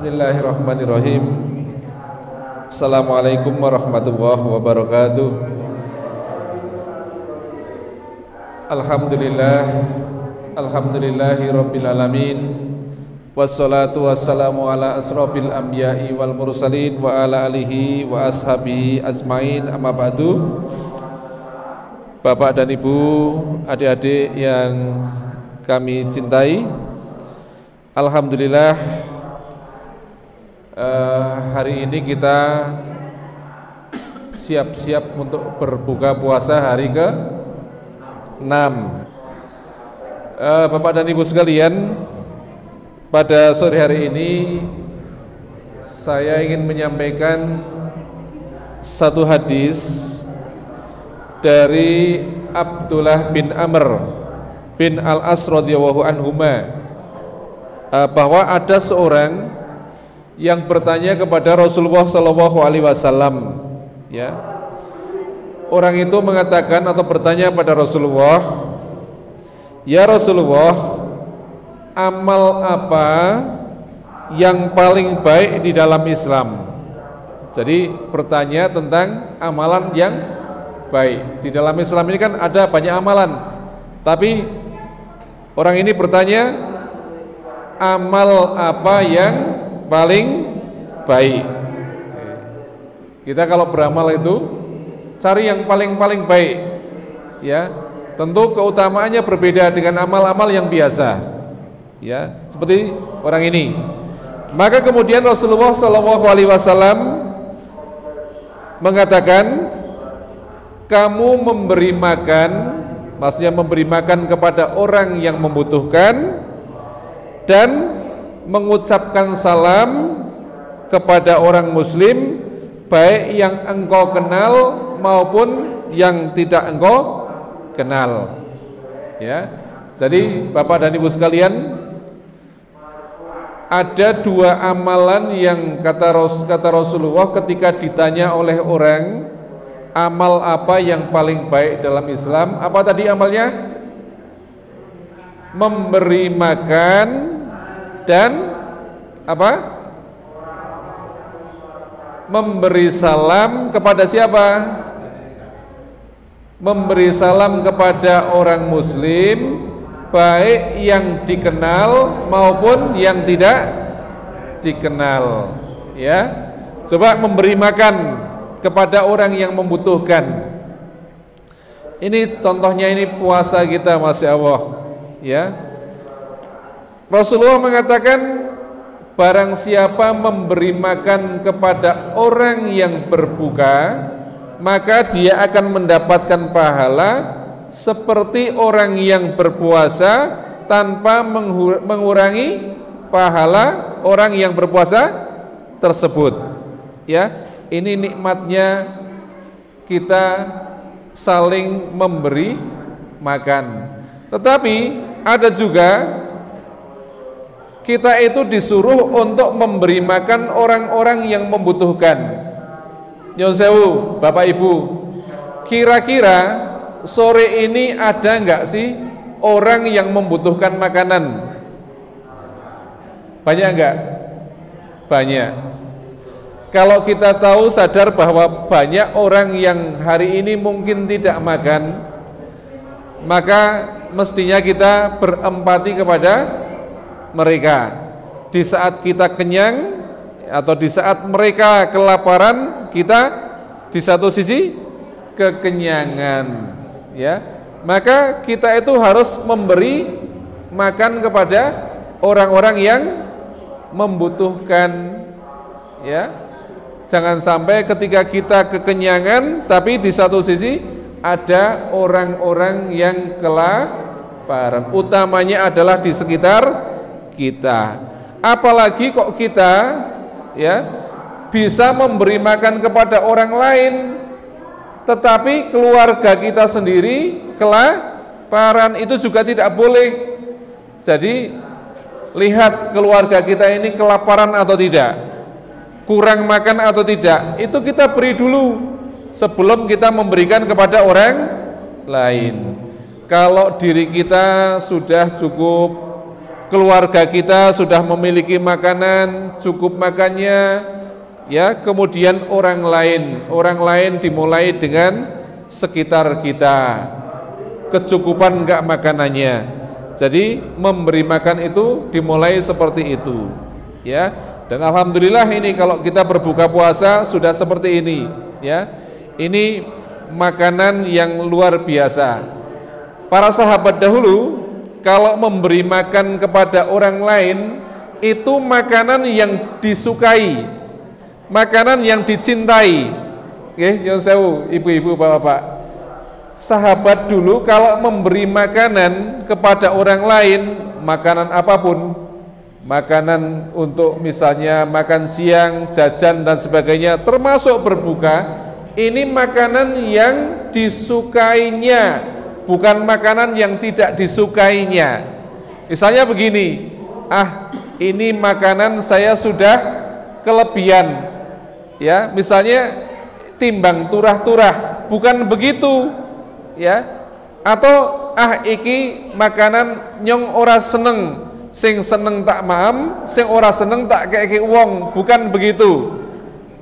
Bismillahirrahmanirrahim. Assalamualaikum warahmatullahi wabarakatuh. Alhamdulillahi rabbil alamin. Wassalatu wassalamu ala asrafil anbiya'i wal mursalin wa ala alihi wa ashabihi ajmain, amma ba'du. Bapak dan Ibu, adik-adik yang kami cintai, alhamdulillah hari ini kita siap-siap untuk berbuka puasa hari ke-6. Bapak dan Ibu sekalian, pada sore hari ini saya ingin menyampaikan satu hadis dari Abdullah bin Amr bin Al-As radhiyallahu anhuma, bahwa ada seorang yang bertanya kepada Rasulullah sallallahu alaihi wasallam, ya. Orang itu mengatakan atau bertanya pada Rasulullah, "Ya Rasulullah, amal apa yang paling baik di dalam Islam?" Jadi bertanya tentang amalan yang baik. Di dalam Islam ini kan ada banyak amalan, tapi orang ini bertanya, amal apa yang paling baik? Kita kalau beramal itu cari yang paling baik, ya. Tentu keutamaannya berbeda dengan amal-amal yang biasa, ya, seperti orang ini. Maka kemudian Rasulullah SAW mengatakan, kamu memberi makan, maksudnya memberi makan kepada orang yang membutuhkan, dan mengucapkan salam kepada orang muslim, baik yang engkau kenal maupun yang tidak engkau kenal, ya. Jadi Bapak dan Ibu sekalian, ada dua amalan yang kata Rasulullah ketika ditanya oleh orang, amal apa yang paling baik dalam Islam? Apa tadi amalnya? Memberi makan dan apa? Memberi salam kepada siapa? Memberi salam kepada orang muslim, baik yang dikenal maupun yang tidak dikenal, ya. Coba memberi makan kepada orang yang membutuhkan. Ini contohnya, ini puasa kita, Masya Allah, ya. Rasulullah mengatakan, barang siapa memberi makan kepada orang yang berbuka, maka dia akan mendapatkan pahala seperti orang yang berpuasa tanpa mengurangi pahala orang yang berpuasa tersebut, ya. Ini nikmatnya kita saling memberi makan. Tetapi ada juga kita itu disuruh untuk memberi makan orang-orang yang membutuhkan. Nyun sewu, Bapak Ibu, kira-kira sore ini ada enggak sih orang yang membutuhkan makanan? Banyak enggak? Banyak. Kalau kita tahu, sadar bahwa banyak orang yang hari ini mungkin tidak makan, maka mestinya kita berempati kepada mereka. Di saat kita kenyang atau di saat mereka kelaparan, kita di satu sisi kekenyangan, ya. Maka kita itu harus memberi makan kepada orang-orang yang membutuhkan, ya. Jangan sampai ketika kita kekenyangan, tapi di satu sisi ada orang-orang yang kelaparan. Utamanya adalah di sekitar kita. Apalagi kok kita, ya, bisa memberi makan kepada orang lain, tetapi keluarga kita sendiri kelaparan, itu juga tidak boleh. Jadi lihat keluarga kita ini kelaparan atau tidak, kurang makan atau tidak, itu kita beri dulu sebelum kita memberikan kepada orang lain. Kalau diri kita sudah cukup keluarga kita sudah memiliki makanan, cukup makannya, ya, kemudian orang lain dimulai dengan sekitar kita, kecukupan enggak makanannya. Jadi memberi makan itu dimulai seperti itu, ya. Dan alhamdulillah ini kalau kita berbuka puasa sudah seperti ini, ya. Ini makanan yang luar biasa. Para sahabat dahulu kalau memberi makan kepada orang lain itu makanan yang disukai, makanan yang dicintai. Nggih, nyuwun sewu ibu-ibu, bapak-bapak. Sahabat dulu kalau memberi makanan kepada orang lain, makanan apapun, makanan untuk misalnya makan siang, jajan dan sebagainya, termasuk berbuka, ini makanan yang disukainya, bukan makanan yang tidak disukainya. Misalnya begini, ini makanan saya sudah kelebihan, ya, misalnya timbang turah-turah, bukan begitu, ya. Atau iki makanan nyong ora seneng, sing seneng tak maem, sing ora seneng tak keke wong, bukan begitu,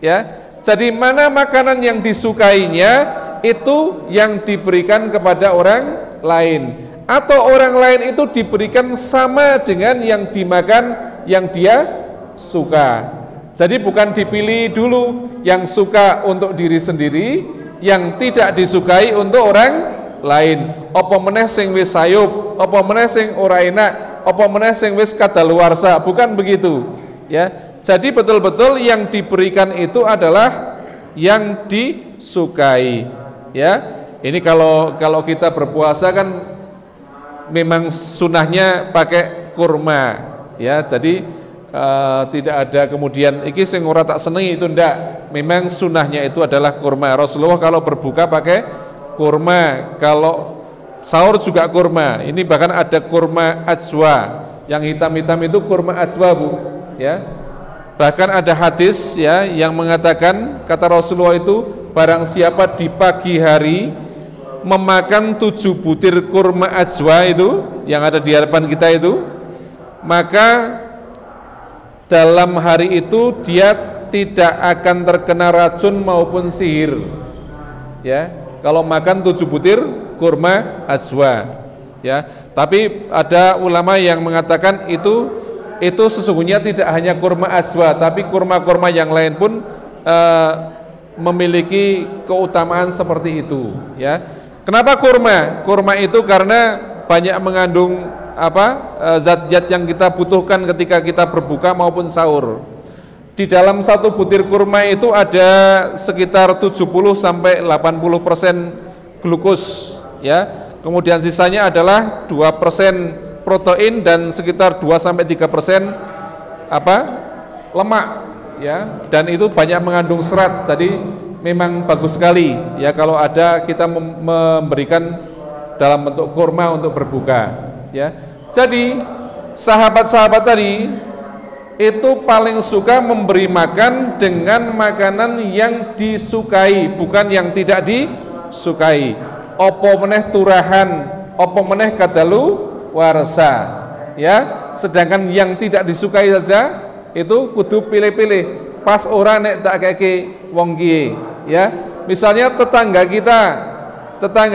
ya. Jadi mana makanan yang disukainya itu yang diberikan kepada orang lain, atau orang lain itu diberikan sama dengan yang dimakan yang dia suka. Jadi bukan dipilih dulu yang suka untuk diri sendiri, yang tidak disukai untuk orang lain. Apa meneh sing wis sayup, apa meneh sing ora enak, apa meneh sing wis kadaluwarsa, bukan begitu, ya. Jadi betul-betul yang diberikan itu adalah yang disukai, ya. Ini kalau kita berpuasa kan memang sunahnya pakai kurma, ya. Jadi tidak ada kemudian iki sing ora tak senengi, itu ndak. Memang sunahnya itu adalah kurma. Rasulullah kalau berbuka pakai kurma, kalau sahur juga kurma. Ini bahkan ada kurma ajwa, yang hitam-hitam itu kurma ajwa, Bu, ya. Bahkan ada hadis, ya, yang mengatakan, kata Rasulullah itu, barang siapa di pagi hari memakan 7 butir kurma ajwa itu yang ada di hadapan kita itu, maka dalam hari itu dia tidak akan terkena racun maupun sihir, ya, kalau makan 7 butir kurma ajwa, ya. Tapi ada ulama yang mengatakan itu sesungguhnya tidak hanya kurma ajwa, tapi kurma-kurma yang lain pun memiliki keutamaan seperti itu, ya. Kenapa kurma? Kurma itu karena banyak mengandung zat-zat yang kita butuhkan ketika kita berbuka maupun sahur. Di dalam 1 butir kurma itu ada sekitar 70 sampai 80% glukos, ya. Kemudian sisanya adalah 2% protein dan sekitar 2 sampai 3% lemak, ya. Dan itu banyak mengandung serat. Jadi memang bagus sekali, ya, kalau ada kita memberikan dalam bentuk kurma untuk berbuka, ya. Jadi sahabat-sahabat tadi itu paling suka memberi makan dengan makanan yang disukai, bukan yang tidak disukai. Opo meneh turahan, opo meneh kadalu warsa, ya. Sedangkan yang tidak disukai saja itu kudu pilih-pilih, pas ora nek tak keke wong kiye, ya. Misalnya tetangga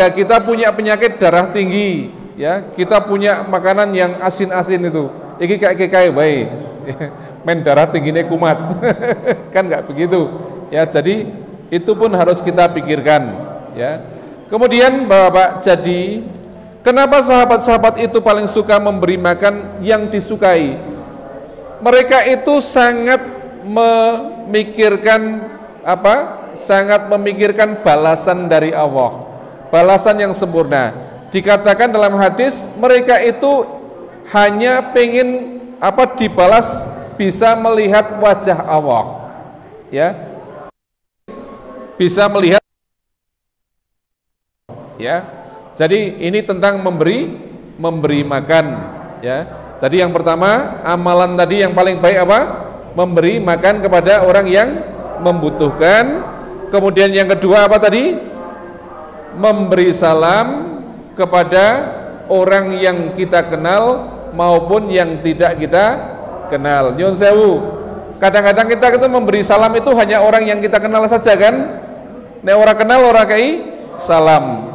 kita punya penyakit darah tinggi, ya, kita punya makanan yang asin-asin itu, iki kayak bae men darah tingginya kumat kan nggak begitu, ya. Jadi itu pun harus kita pikirkan, ya. Kemudian Bapak, jadi kenapa sahabat-sahabat itu paling suka memberi makan yang disukai? Mereka itu sangat memikirkan sangat memikirkan balasan dari Allah, balasan yang sempurna. Dikatakan dalam hadis, mereka itu hanya pengen dibalas bisa melihat wajah Allah, ya, bisa melihat, ya. Jadi ini tentang memberi makan, ya. Tadi yang pertama, amalan tadi yang paling baik memberi makan kepada orang yang membutuhkan. Kemudian yang kedua tadi? Memberi salam kepada orang yang kita kenal maupun yang tidak kita kenal. Nyun sewu, kadang-kadang kita itu memberi salam itu hanya orang yang kita kenal saja kan. Nek orang kenal orang kai salam.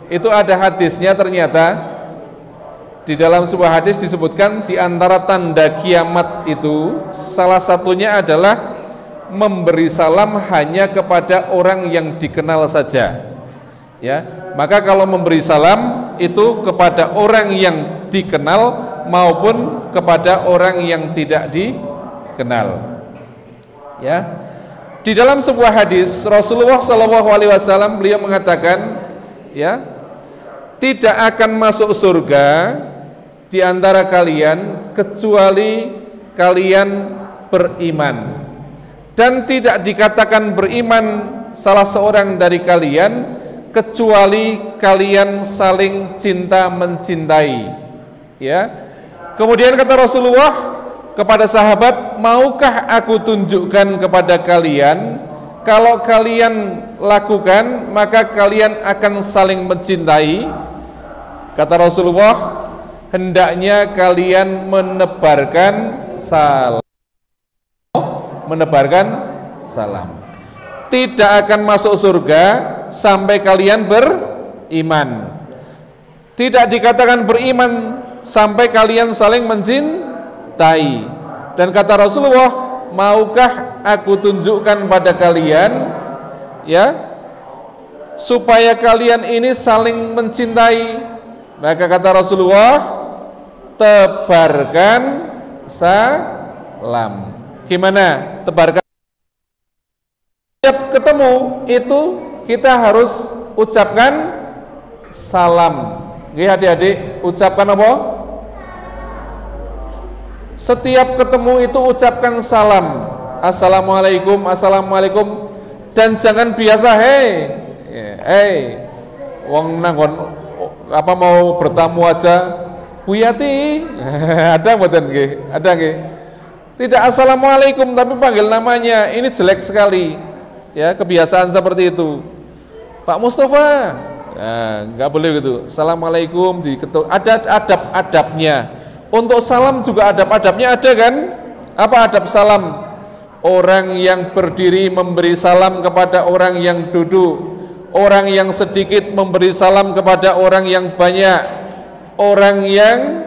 Itu ada hadisnya ternyata. Di dalam sebuah hadis disebutkan di antara tanda kiamat itu salah satunya adalah memberi salam hanya kepada orang yang dikenal saja. Ya, maka kalau memberi salam itu kepada orang yang dikenal maupun kepada orang yang tidak dikenal. Ya, di dalam sebuah hadis Rasulullah SAW beliau mengatakan, ya, tidak akan masuk surga di antara kalian kecuali kalian beriman, dan tidak dikatakan beriman salah seorang dari kalian kecuali kalian saling cinta mencintai. Ya. Kemudian kata Rasulullah kepada sahabat, maukah aku tunjukkan kepada kalian, kalau kalian lakukan maka kalian akan saling mencintai. Kata Rasulullah, hendaknya kalian menebarkan salam. Menebarkan salam. Tidak akan masuk surga sampai kalian beriman. Tidak dikatakan beriman sampai kalian saling mencintai. Dan kata Rasulullah, maukah aku tunjukkan pada kalian, ya, supaya kalian ini saling mencintai? Maka kata Rasulullah, tebarkan salam. Gimana tebarkan? Setiap ketemu itu kita harus ucapkan salam. Nggih adik-adik, ucapkan apa? Setiap ketemu itu ucapkan salam. Assalamualaikum, assalamualaikum. Dan jangan biasa wong nanggon apa mau bertamu aja Bu Yati ada mboten nggih? Ada nggih? Tidak assalamualaikum tapi panggil namanya. Ini jelek sekali. Ya, kebiasaan seperti itu. Pak Mustafa, nah, nggak boleh gitu. Assalamualaikum ada adab-adabnya. Untuk salam juga adab-adabnya ada kan? Apa adab salam? Orang yang berdiri memberi salam kepada orang yang duduk. Orang yang sedikit memberi salam kepada orang yang banyak. Orang yang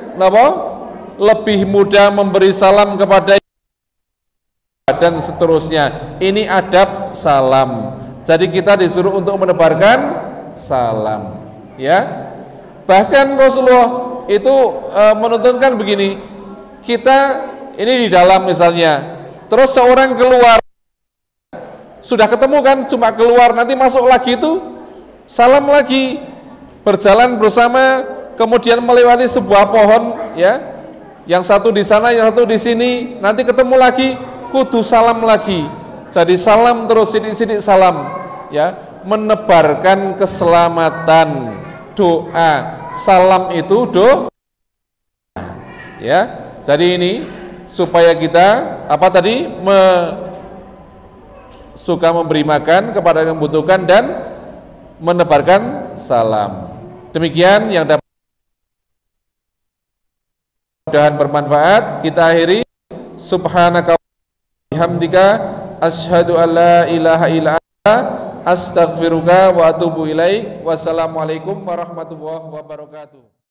lebih muda memberi salam kepada, dan seterusnya. Ini adab salam. Jadi kita disuruh untuk menebarkan salam, ya. Bahkan Rasulullah itu menuntunkan begini, kita ini di dalam misalnya, terus seorang keluar, sudah ketemu kan, cuma keluar, nanti masuk lagi itu salam lagi, berjalan bersama, kemudian melewati sebuah pohon, ya, yang satu di sana, yang satu di sini, nanti ketemu lagi, kudu salam lagi. Jadi salam terus, sidik-sidik salam, ya, menebarkan keselamatan, doa. Salam itu doa, ya. Jadi ini supaya kita apa tadi suka memberi makan kepada yang membutuhkan dan menebarkan salam. Demikian yang dapat mudah-mudahan bermanfaat. Kita akhiri. Subhanaka bihamdika asyhadu an la ilaha illa anta astaghfiruka wa atubu ilaik. Wassalamualaikum warahmatullahi wabarakatuh.